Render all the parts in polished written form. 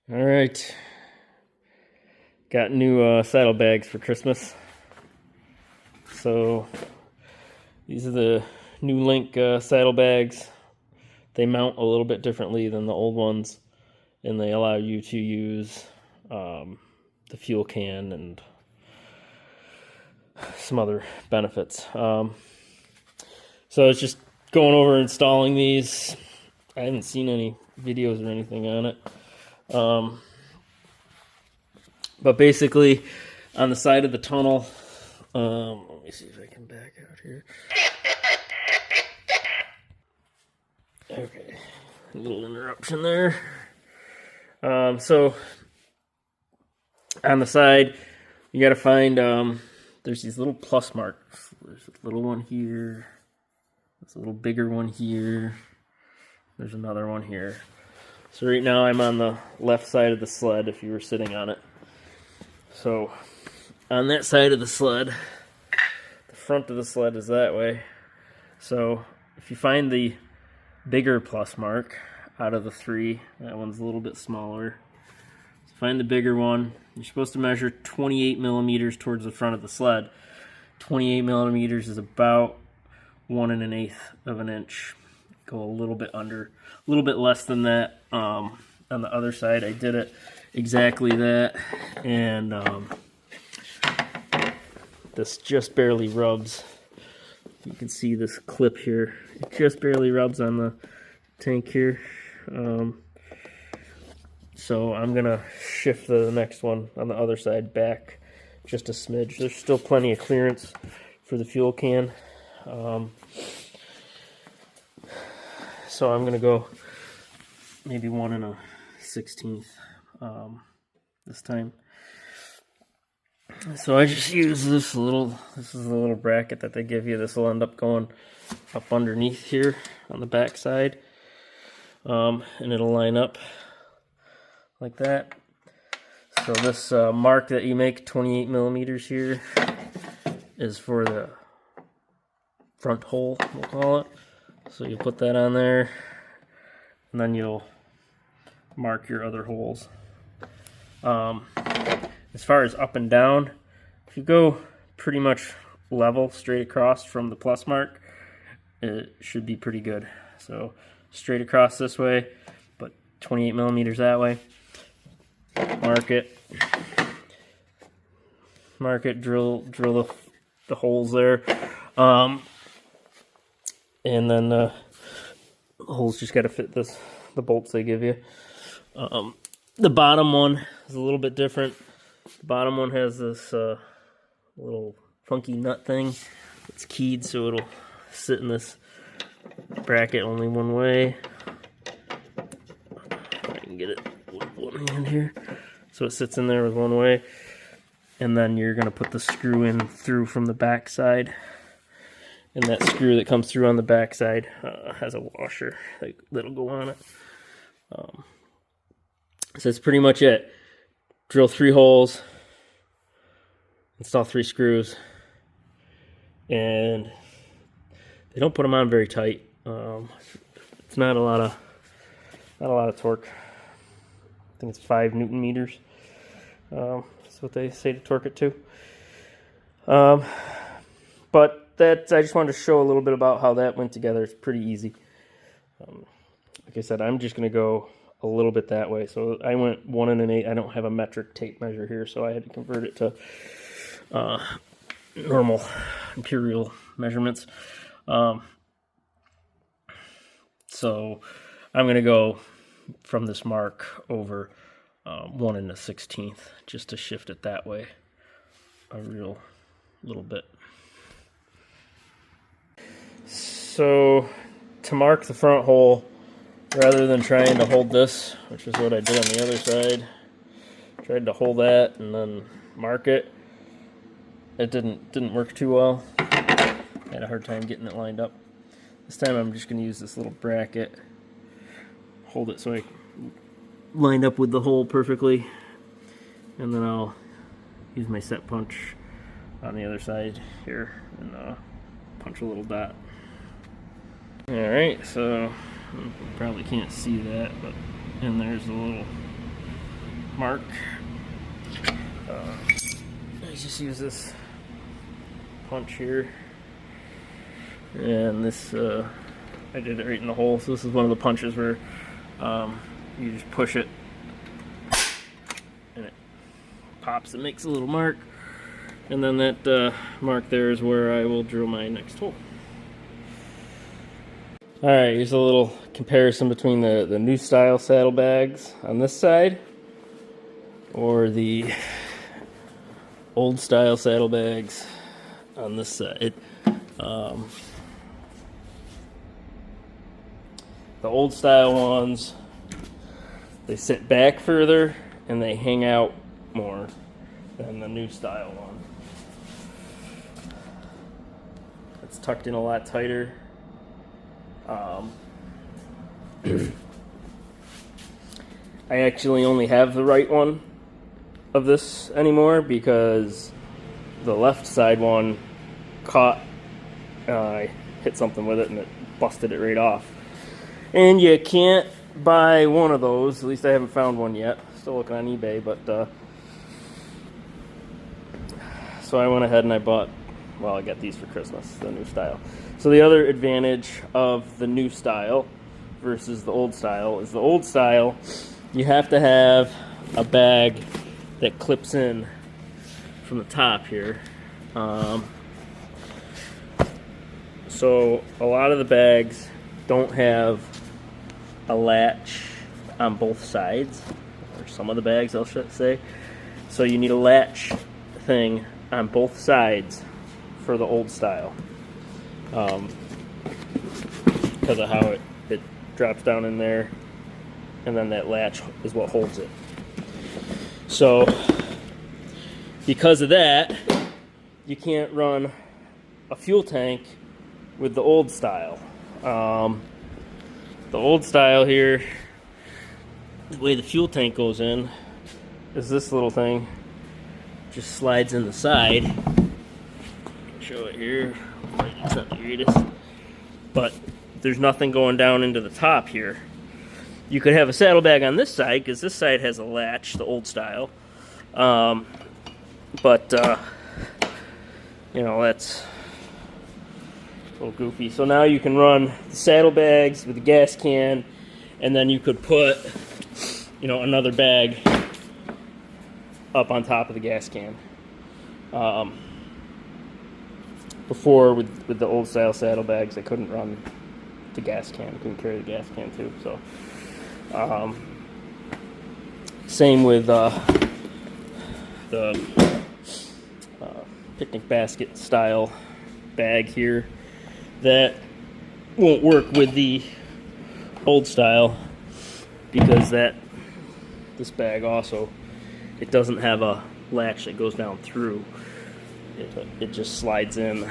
All right, got new saddlebags for Christmas. So these are the new LinQ saddlebags. They mount a little bit differently than the old ones, and they allow you to use the fuel can and some other benefits. So it's just going over installing these. I haven't seen any videos or anything on it. But basically, on the side of the tunnel, let me see if I can back out here. Okay, a little interruption there. So on the side, you got to find, there's these little plus marks. There's a little one here. There's a little bigger one here. There's another one here. So right now I'm on the left side of the sled if you were sitting on it. So on that side of the sled, the front of the sled is that way. So if you find the bigger plus mark out of the three, that one's a little bit smaller. So find the bigger one. You're supposed to measure 28 millimeters towards the front of the sled. 28 millimeters is about 1 1/8 of an inch. Go a little bit under, a little bit less than that. On the other side, I did it exactly that, and this just barely rubs. You can see this clip here. It just barely rubs on the tank here. So I'm gonna shift the next one on the other side back just a smidge. There's still plenty of clearance for the fuel can. So I'm gonna go maybe 1 1/16 this time. So I just use this is a little bracket that they give you. This will end up going up underneath here on the back side. And it'll line up like that. So this mark that you make, 28 millimeters here, is for the front hole, we'll call it. So you put that on there, and then you'll mark your other holes. As far as up and down, if you go pretty much level straight across from the plus mark, it should be pretty good. So straight across this way, but 28 millimeters that way. Mark it, drill the holes there. And then the holes just got to fit the bolts they give you. The bottom one is a little bit different. The bottom one has this little funky nut thing. It's keyed, so it'll sit in this bracket only one way. I can get it with one hand here. So it sits in there with one way. And then you're going to put the screw in through from the back side. And that screw that comes through on the back side has a washer that'll go on it. So that's pretty much it. Drill 3 holes, install 3 screws, and they don't put them on very tight. It's not a lot of torque. I think it's 5 Newton meters. That's what they say to torque it to. But I just wanted to show a little bit about how that went together. It's pretty easy. Like I said, I'm just going to go a little bit that way. So I went 1 1/8. I don't have a metric tape measure here, so I had to convert it to normal imperial measurements. So I'm going to go from this mark over 1 1/16 just to shift it that way a real little bit. So to mark the front hole, rather than trying to hold this, which is what I did on the other side, tried to hold that and then mark it. It didn't work too well. I had a hard time getting it lined up. This time I'm just going to use this little bracket, hold it so I lined up with the hole perfectly, and then I'll use my set punch on the other side here and punch a little dot. Alright, so you probably can't see that, but and there's a little mark. I just use this punch here, and this I did it right in the hole. So this is one of the punches where you just push it and it pops and makes a little mark, and then that mark there is where I will drill my next hole. Alright, here's a little comparison between the new style saddlebags on this side or the old style saddlebags on this side. The old style ones, they sit back further and they hang out more than the new style one. It's tucked in a lot tighter. I actually only have the right one of this anymore because the left side one caught, I hit something with it and it busted it right off. And you can't buy one of those, at least I haven't found one yet. Still looking on eBay, but so I went ahead and I bought, well, I got these for Christmas, the new style. So the other advantage of the new style versus the old style is the old style, you have to have a bag that clips in from the top here. So a lot of the bags don't have a latch on both sides, or some of the bags I'll say. So you need a latch thing on both sides for the old style, because of how it drops down in there, and then that latch is what holds it. So because of that, you can't run a fuel tank with the old style. The old style here, the way the fuel tank goes in is this little thing just slides in the side. Show it here. It's not the greatest, but there's nothing going down into the top here. You could have a saddlebag on this side because this side has a latch, the old style. But you know, that's a little goofy. So now you can run the saddlebags with the gas can, and then you could put, you know, another bag up on top of the gas can. Before with the old style saddlebags, I couldn't run the gas can. I couldn't carry the gas can too. So same with the picnic basket style bag here. That won't work with the old style because this bag also, it doesn't have a latch that goes down through. It just slides in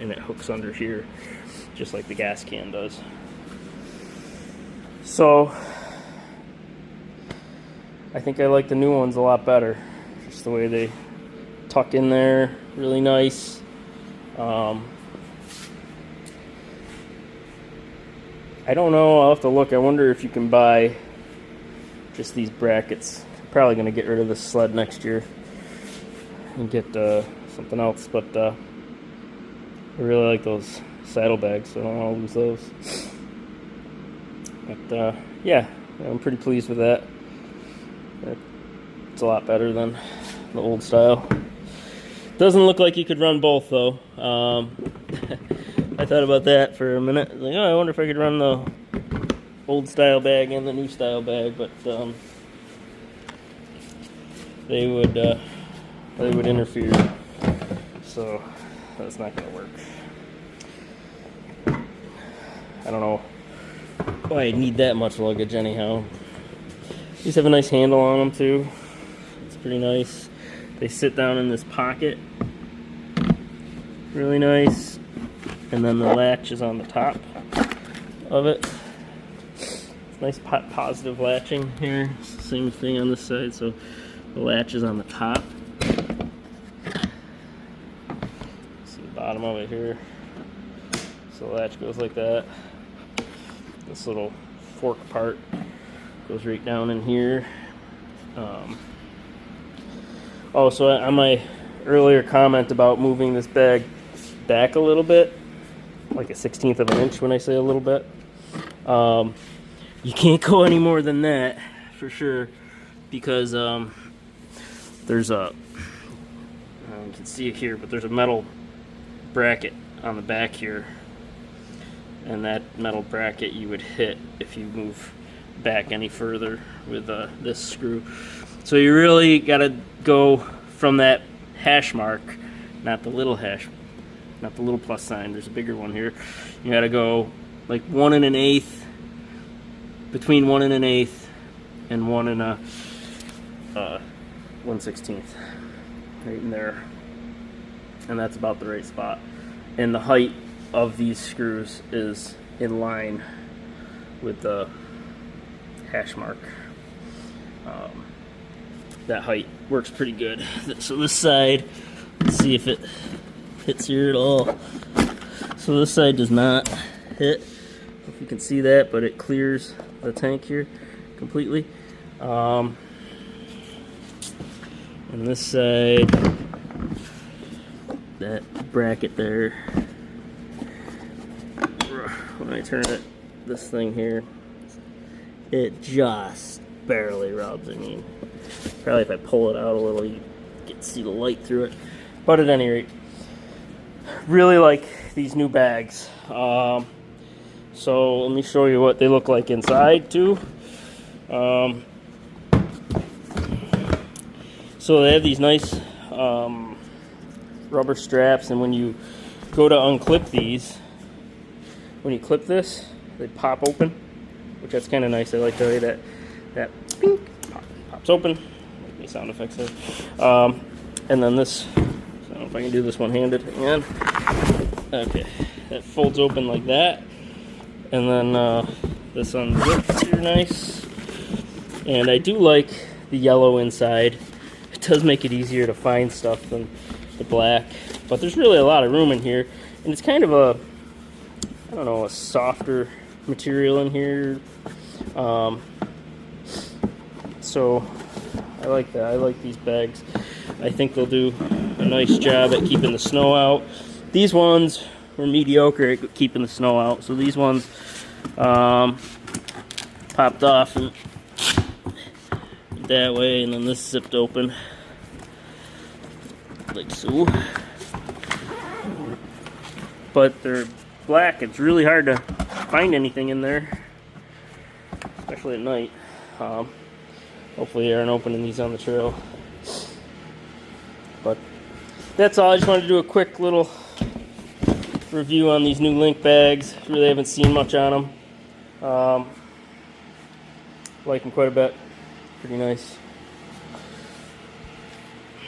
and it hooks under here just like the gas can does. So I think I like the new ones a lot better. Just the way they tuck in there, really nice. I don't know, I'll have to look. I wonder if you can buy just these brackets. I'm probably going to get rid of this sled next year and get something else, but I really like those saddlebags, so I don't want to lose those. But yeah, I'm pretty pleased with that. It's a lot better than the old style. Doesn't look like you could run both though. I thought about that for a minute. Like, oh, I wonder if I could run the old style bag and the new style bag, but they would interfere. So that's not going to work. I don't know why I'd need that much luggage anyhow. These have a nice handle on them too. It's pretty nice. They sit down in this pocket. Really nice. And then the latch is on the top of it. It's nice positive latching here. It's the same thing on this side, so the latch is on the top. See the bottom of it here. So the latch goes like that. This little fork part goes right down in here. So on my earlier comment about moving this bag back a little bit, like a 1/16 of an inch when I say a little bit, you can't go any more than that for sure, because there's a, you can see it here, but there's a metal bracket on the back here, and that metal bracket you would hit if you move back any further with this screw. So you really got to go from that hash mark, not the little plus sign. There's a bigger one here. You got to go like 1 1/8, between 1 1/8 and 1 1/16, right in there, and that's about the right spot. And the height of these screws is in line with the hash mark. That height works pretty good. So this side, let's see if it hits here at all. So this side does not hit, if you can see that, but it clears the tank here completely. And this side, that bracket there, when I turn it, this thing here, it just barely rubs. I mean, probably if I pull it out a little, you get to see the light through it. But at any rate, really like these new bags. So let me show you what they look like inside too. So they have these nice rubber straps, and when you go to unclip these, when you clip this, they pop open, which that's kind of nice. I like the way that pink pops open. Like the sound effects there. And then this, I don't know if I can do this one-handed again. Okay, that folds open like that, and then this unzips here nice. And I do like the yellow inside. It does make it easier to find stuff than the black, but there's really a lot of room in here, and it's kind of a, I don't know, a softer material in here. So I like that. I like these bags. I think they'll do a nice job at keeping the snow out. These ones were mediocre at keeping the snow out, so these ones popped off and that way, and then this zipped open like so. But they're black. It's really hard to find anything in there, especially at night. Hopefully they aren't opening these on the trail. But that's all. I just wanted to do a quick little review on these new LinQ bags. Really haven't seen much on them. Like them quite a bit. Pretty nice.